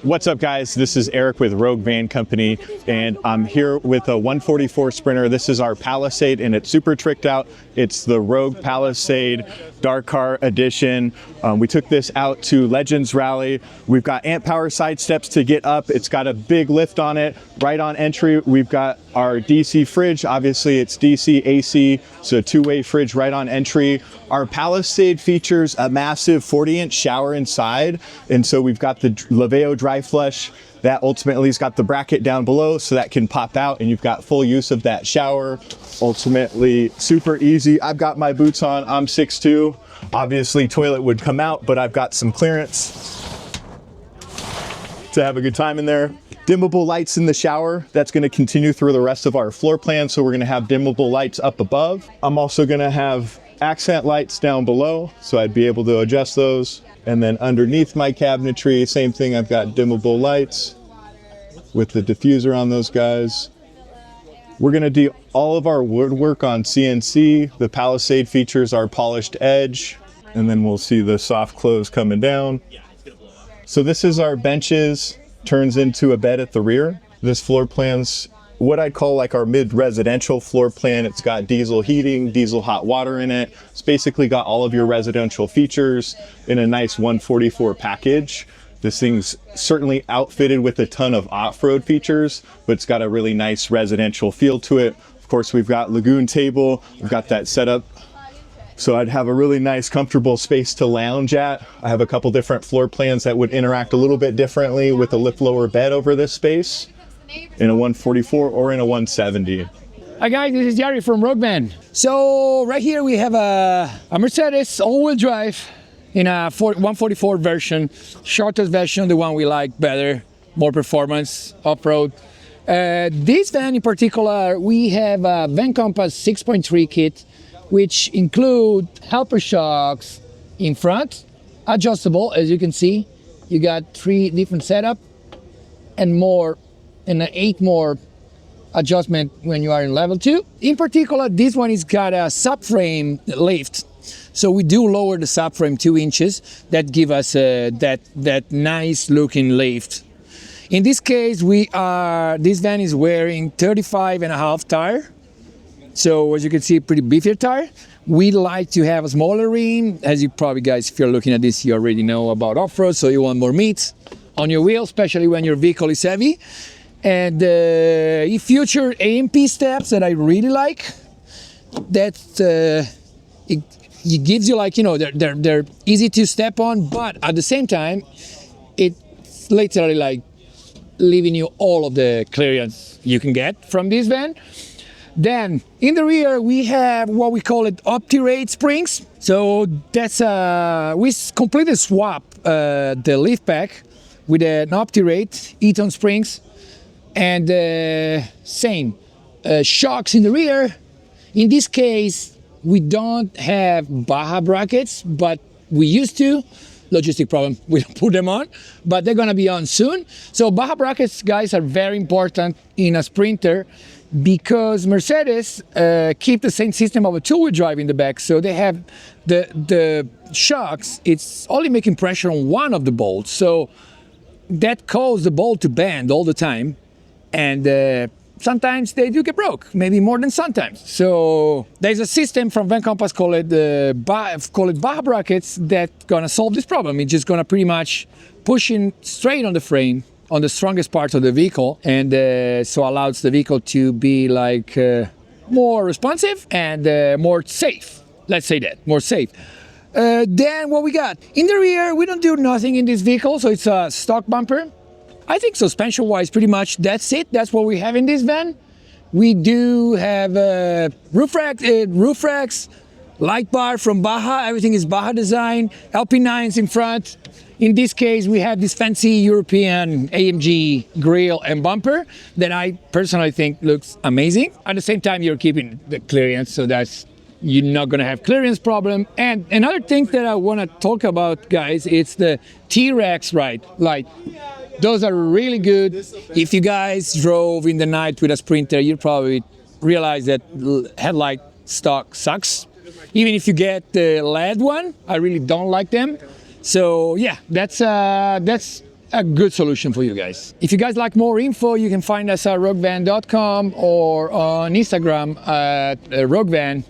What's up, guys? This is Eric with Roadman Company, and I'm here with a 144 Sprinter. This is our Palisade, and it's super tricked out. It's the Rogue Palisade Dark Car Edition. We took this out to Legends Rally. We've got amp power side steps to get up. It's got a big lift on it. Right on entry, we've got our DC fridge. Obviously, it's DC, AC, so a two-way fridge right on entry. Our Palisade features a massive 40-inch shower inside, and so we've got the Laveo dry flush that ultimately has got the bracket down below, so that can pop out and you've got full use of that shower. Ultimately super easy. I've got my boots on. I'm 6'2". Obviously toilet would come out, but I've got some clearance to have a good time in there. Dimmable lights in the shower. That's going to continue through the rest of our floor plan, so we're going to have dimmable lights up above. I'm also going to have accent lights down below, so I'd be able to adjust those. And then underneath my cabinetry, same thing, I've got dimmable lights with the diffuser on those guys. We're gonna do all of our woodwork on CNC. The Palisade features our polished edge, and then we'll see the soft close coming down. So this is our benches, turns into a bed at the rear. This floor plan's what I'd call like our mid-residential floor plan. It's got diesel heating, diesel hot water in it. It's basically got all of your residential features in a nice 144 package. This thing's certainly outfitted with a ton of off-road features, but it's got a really nice residential feel to it. Of course, we've got Lagoon table. We've got that set up so I'd have a really nice, comfortable space to lounge at. I have a couple different floor plans that would interact a little bit differently with a lift lower bed over this space, in a 144 or in a 170. Hi guys, this is Jerry from Roadman. So right here we have a Mercedes all-wheel drive in a 144 version, shortest version, the one we like better, more performance, off-road. This van in particular, we have a Van Compass 6.3 kit, which include helper shocks in front, adjustable, as you can see. You got 3 different setup and more, and 8 more adjustment when you are in level 2. In particular, this one has got a subframe lift. So we do lower the subframe 2 inches. That give us that nice looking lift. In this case, this van is wearing 35.5 tire. So as you can see, pretty beefier tire. We like to have a smaller rim. As you probably guys, if you're looking at this, you already know about off-road, so you want more meat on your wheel, especially when your vehicle is heavy. And it features AMP steps that I really like. That it gives you, like, you know, they're easy to step on, but at the same time, it's literally like leaving you all of the clearance you can get from this van. Then in the rear we have what we call it Opterate springs. So that's we completely swap the lift pack with an Opterate EON springs, and same shocks in the rear. In this case, we don't have Baja Brackets, but we used to. Logistic problem, we don't put them on, but they're gonna be on soon. So Baja Brackets, guys, are very important in a Sprinter because Mercedes keep the same system of a two-wheel drive in the back. So they have the shocks, it's only making pressure on one of the bolts. So that causes the bolt to bend all the time, and sometimes they do get broke, maybe more than sometimes. So there's a system from Van Compass called Baja Brackets that's gonna solve this problem. It's just gonna pretty much push in straight on the frame, on the strongest parts of the vehicle, and so allows the vehicle to be like more responsive and more safe. Let's say that, more safe. Then what we got? In the rear, we don't do nothing in this vehicle, so it's a stock bumper. I think suspension-wise, pretty much that's it. That's what we have in this van. We do have roof racks, light bar from Baja. Everything is Baja Design, LP9s in front. In this case, we have this fancy European AMG grille and bumper that I personally think looks amazing. At the same time, you're keeping the clearance, so that's, you're not gonna have clearance problem. And another thing that I wanna talk about, guys, it's the T-Rex light. Those are really good. If you guys drove in the night with a Sprinter, you'll probably realize that headlight stock sucks. Even if you get the LED one, I really don't like them. So yeah, that's a good solution for you guys. If you guys like more info, you can find us at roguevan.com or on Instagram at roguevan.